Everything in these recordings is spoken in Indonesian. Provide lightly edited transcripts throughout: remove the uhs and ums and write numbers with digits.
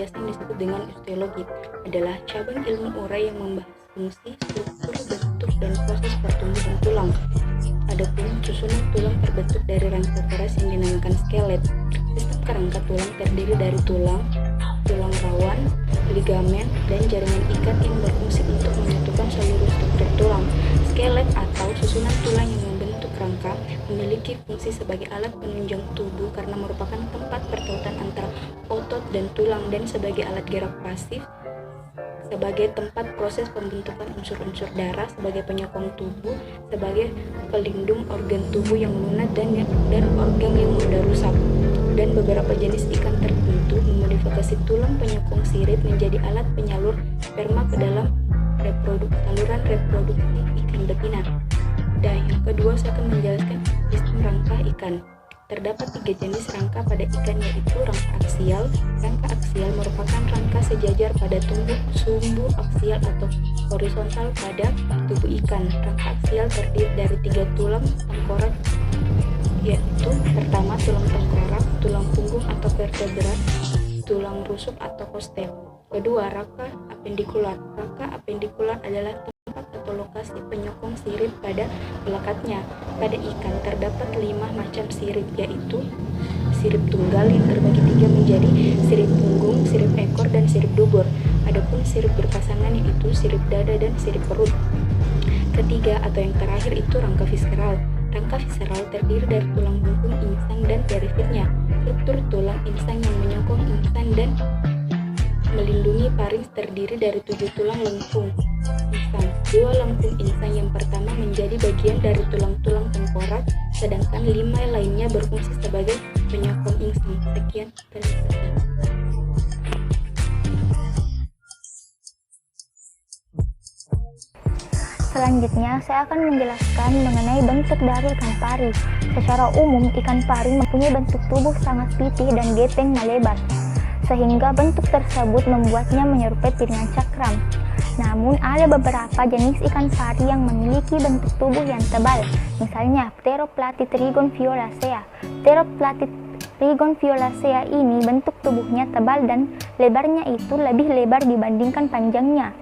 biasa disebut dengan osteologi, adalah cabang ilmu urai yang membahas fungsi, struktur, bentuk, dan proses pertumbuhan tulang. Adapun susunan tulang terbentuk dari rangka keras yang dinamakan skelet. Sistem kerangka tulang terdiri dari tulang rawan, ligamen, dan jaringan ikat yang berfungsi untuk menyatukan seluruh struktur tulang. Skelet atau susunan tulang yang membentuk rangka memiliki fungsi sebagai alat penunjang tubuh karena merupakan tempat pertautan antara otot dan tulang, dan sebagai alat gerak pasif sebagai tempat proses pembentukan unsur-unsur darah, sebagai penyokong tubuh, sebagai pelindung organ tubuh yang lunak dan organ yang mudah rusak. Dan beberapa jenis ikan tertentu memodifikasi tulang penyokong sirip menjadi alat penyalur sperma ke dalam saluran reproduksi ikan betina. Dan yang kedua, saya akan menjelaskan sistem rangka ikan. Terdapat 3 jenis rangka pada ikan, yaitu rangka aksial. Rangka aksial merupakan rangka sejajar pada sumbu aksial atau horizontal pada tubuh ikan. Rangka aksial terdiri dari 3 tulang tengkorak, yaitu pertama tulang tengkorak, tulang punggung atau vertebrat, tulang rusuk atau kostel. Kedua, rangka apendikular. Rangka apendikular adalah tempat atau lokasi penyokong sirip pada pelekatnya. Pada ikan terdapat 5 macam sirip, yaitu sirip tunggal yang terbagi 3 menjadi sirip punggung, sirip ekor, dan sirip dubur. Adapun sirip berpasangan yaitu sirip dada dan sirip perut. Ketiga atau yang terakhir itu rangka visceral. Rangka visceral terdiri dari tulang bungkung insang dan perifidnya. Struktur tulang insang yang menyokong insang dan melindungi farinks terdiri dari 7 tulang lengkung insang. 2 lengkung insang yang pertama menjadi bagian dari tulang-tulang tengkorak, sedangkan 5 lainnya berfungsi sebagai penyokong insang. Sekian, terima kasih. Selanjutnya, saya akan menjelaskan mengenai bentuk dari ikan pari. Secara umum, ikan pari mempunyai bentuk tubuh sangat pipih dan gepeng melebar, sehingga bentuk tersebut membuatnya menyerupai piringan cakram. Namun, ada beberapa jenis ikan pari yang memiliki bentuk tubuh yang tebal, misalnya Pteroplatid rigonviolacea. Pteroplatid rigonviolacea ini bentuk tubuhnya tebal dan lebarnya itu lebih lebar dibandingkan panjangnya.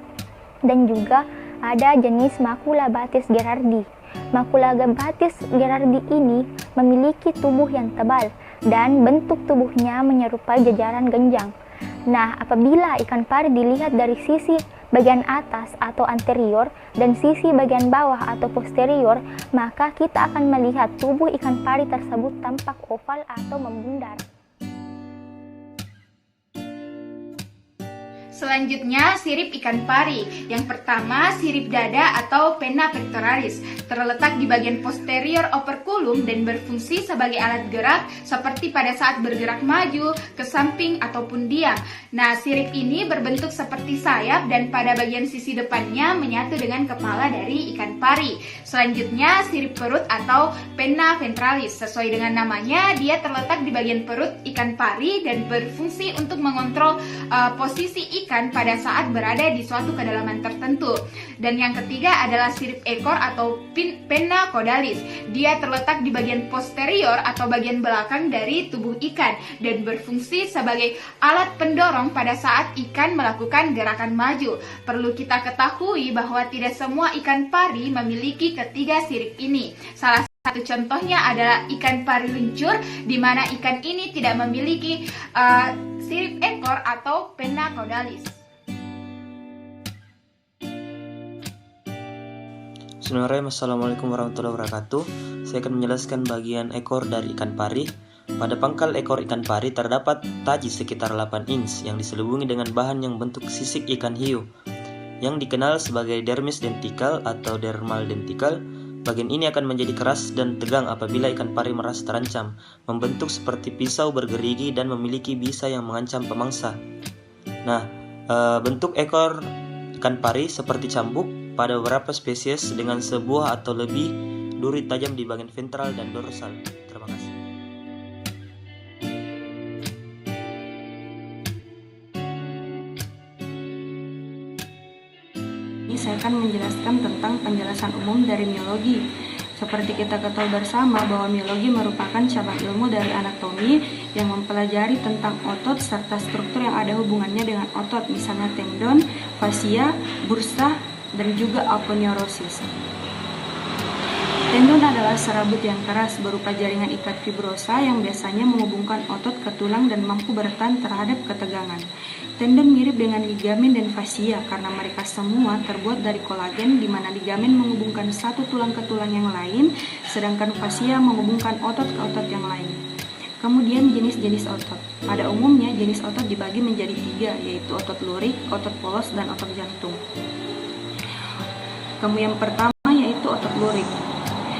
Dan juga ada jenis Maculabatis gerardi. Maculabatis gerardi ini memiliki tubuh yang tebal dan bentuk tubuhnya menyerupai jajaran genjang. Nah, apabila ikan pari dilihat dari sisi bagian atas atau anterior dan sisi bagian bawah atau posterior, maka kita akan melihat tubuh ikan pari tersebut tampak oval atau membundar. Selanjutnya, sirip ikan pari. Yang pertama, sirip dada atau pinna pectoralis, terletak di bagian posterior operculum dan berfungsi sebagai alat gerak seperti pada saat bergerak maju, ke samping, ataupun diam. Nah, sirip ini berbentuk seperti sayap dan pada bagian sisi depannya menyatu dengan kepala dari ikan pari. Selanjutnya, sirip perut atau pinna ventralis. Sesuai dengan namanya, dia terletak di bagian perut ikan pari dan berfungsi untuk mengontrol posisi ikan pada saat berada di suatu kedalaman tertentu. Dan yang ketiga adalah sirip ekor atau pinna caudalis. Dia terletak di bagian posterior atau bagian belakang dari tubuh ikan dan berfungsi sebagai alat pendorong pada saat ikan melakukan gerakan maju. Perlu kita ketahui bahwa tidak semua ikan pari memiliki ketiga sirip ini. Salah satu contohnya adalah ikan pari luncur, di mana ikan ini tidak memiliki sirip ekor atau pinna caudalis. Bismillahirrahmanirrahim. Assalamualaikum warahmatullahi wabarakatuh. Saya akan menjelaskan bagian ekor dari ikan pari. Pada pangkal ekor ikan pari terdapat taji sekitar 8 inch yang diselubungi dengan bahan yang bentuk sisik ikan hiu yang dikenal sebagai dermis dentikal atau dermal dentikal. Bagian ini akan menjadi keras dan tegang apabila ikan pari merasa terancam, membentuk seperti pisau bergerigi dan memiliki bisa yang mengancam pemangsa. Nah, bentuk ekor ikan pari seperti cambuk pada beberapa spesies dengan sebuah atau lebih duri tajam di bagian ventral dan dorsal. Terima kasih. Ini saya akan menjelaskan tentang penjelasan umum dari miologi. Seperti kita ketahui bersama bahwa miologi merupakan cabang ilmu dari anatomi yang mempelajari tentang otot serta struktur yang ada hubungannya dengan otot, misalnya tendon, fascia, bursa, dan juga aponeurosis. Tendon adalah serabut yang keras berupa jaringan ikat fibrosa yang biasanya menghubungkan otot ke tulang dan mampu bertahan terhadap ketegangan. Tendon mirip dengan ligamen dan fascia karena mereka semua terbuat dari kolagen, di mana ligamen menghubungkan satu tulang ke tulang yang lain, sedangkan fascia menghubungkan otot ke otot yang lain. Kemudian jenis-jenis otot. Pada umumnya jenis otot dibagi menjadi 3, yaitu otot lurik, otot polos, dan otot jantung. Kemudian yang pertama yaitu otot lurik.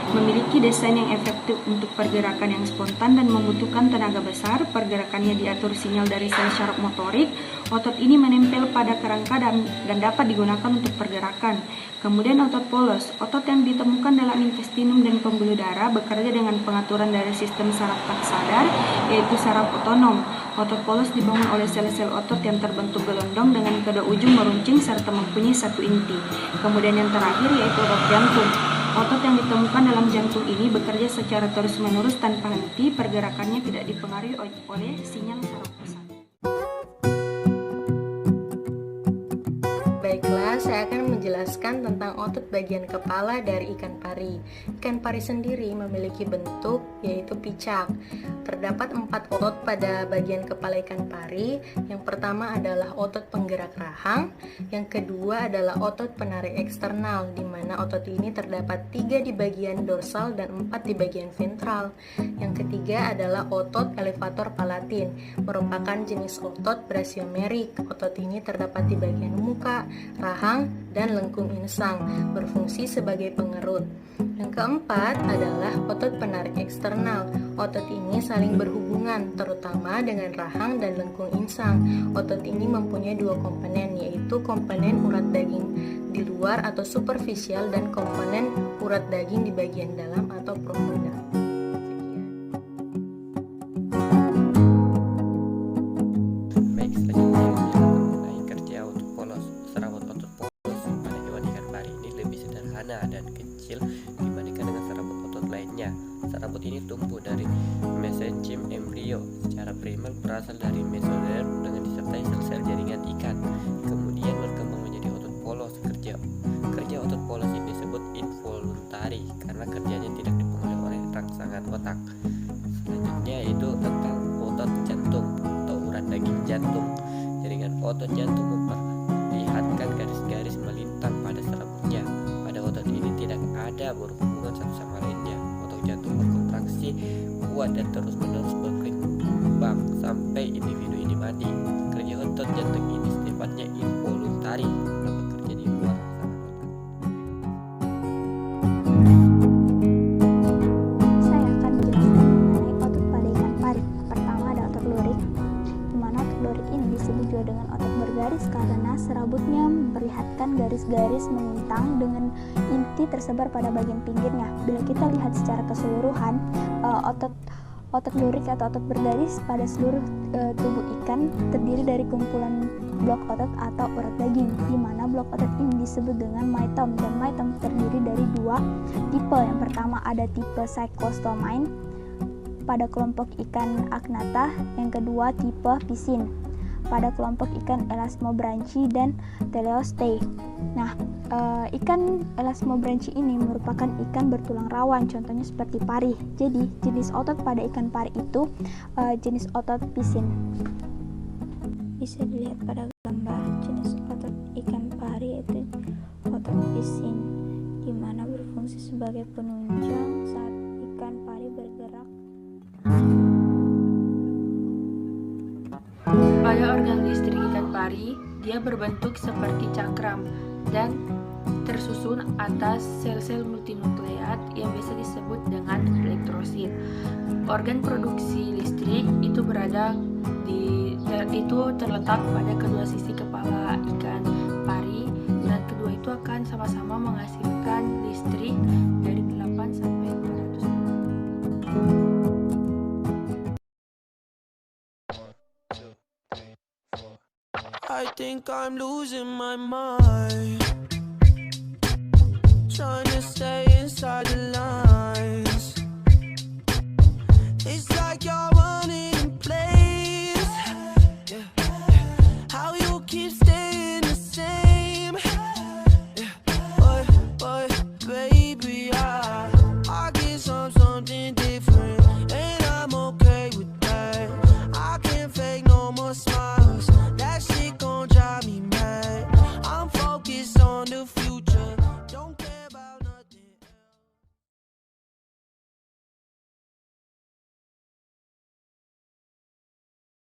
Memiliki desain yang efektif untuk pergerakan yang spontan dan membutuhkan tenaga besar. Pergerakannya diatur sinyal dari sel syaraf motorik. Otot ini menempel pada kerangka dan dapat digunakan untuk pergerakan. Kemudian otot polos. Otot yang ditemukan dalam intestinum dan pembuluh darah bekerja dengan pengaturan dari sistem saraf tak sadar, yaitu saraf otonom. Otot polos dibangun oleh sel-sel otot yang terbentuk gelondong dengan kedua ujung meruncing serta mempunyai satu inti. Kemudian yang terakhir yaitu otot jantung. Otot yang ditemukan dalam jantung ini bekerja secara terus-menerus tanpa henti. Pergerakannya tidak dipengaruhi oleh sinyal saraf pusat. Baiklah, saya akan menjelaskan tentang otot bagian kepala dari ikan pari. Ikan pari sendiri memiliki bentuk yaitu picak. Terdapat 4 otot pada bagian kepala ikan pari. Yang pertama adalah otot penggerak rahang. Yang kedua adalah otot penarik eksternal, di mana otot ini terdapat 3 di bagian dorsal dan 4 di bagian ventral. Yang ketiga adalah otot elevator palatin, merupakan jenis otot brasiomerik. Otot ini terdapat di bagian muka, rahang, dan lengkung insang, berfungsi sebagai pengerut. Yang keempat adalah otot penarik eksternal. Otot ini saling berhubungan, terutama dengan rahang dan lengkung insang. Otot ini mempunyai 2 komponen, yaitu komponen urat daging di luar atau superficial dan komponen urat daging di bagian dalam atau profunda. Baik, selanjutnya mengenai kerja otot polos. Serabut otot polos pada hewan ikan pari ini lebih sederhana dan kecil dibandingkan dengan serabut otot lainnya. Serabut ini tumbuh dari mesenchim embrio. Secara primer berasal dari mesoderm dengan disertai sel-sel jaringan ikan. Kemudian berkembang menjadi otot polos. Kerja otot polos ini disebut involuntari karena kerjanya tidak dipengaruhi oleh rangsangan otak. Selanjutnya yaitu tentang otot jantung atau urat daging jantung. Jaringan otot jantung memperlihatkan garis-garis melintang pada serabutnya. Pada otot ini tidak ada berhubungan satu sama lainnya. Otot jantung berkontraksi kuat dan terus-menerus berkembang sampai individu ini mati. Kerja otot jantung ini sifatnya involuntari, bekerja di luar rangsangan otak. Saya akan menjelaskan mengenai otot pada ikan pari. Pertama ada otot lurik, di mana otot lurik ini disebut juga dengan otot bergaris karena serabutnya memperlihatkan garis-garis melintang dengan inti tersebar pada bagian pinggirnya. Bila kita lihat secara keseluruhan, otot lurik atau otot bergaris pada seluruh tubuh ikan terdiri dari kumpulan blok otot atau urat daging, di mana blok otot ini disebut dengan mytum, dan mytum terdiri dari 2 tipe. Yang pertama ada tipe cyclostomine pada kelompok ikan agnatha, yang kedua tipe piscine pada kelompok ikan elasmobranchi dan teleostei. Nah, ikan elasmobranchi ini merupakan ikan bertulang rawan, contohnya seperti pari. Jadi, jenis otot pada ikan pari itu jenis otot piscine. Bisa dilihat pada gambar jenis otot ikan pari yaitu otot piscine, di mana berfungsi sebagai penunjang saat ikan pari bergerak. Pada organ listrik ikan pari, dia berbentuk seperti cakram dan tersusun atas sel-sel multinukleat yang biasa disebut dengan elektrosit. Organ produksi listrik itu terletak pada kedua sisi kepala ikan pari, dan kedua itu akan sama-sama menghasilkan listrik dari 8 sampai 200 I think I'm losing my mind, trying to stay inside the line. Chase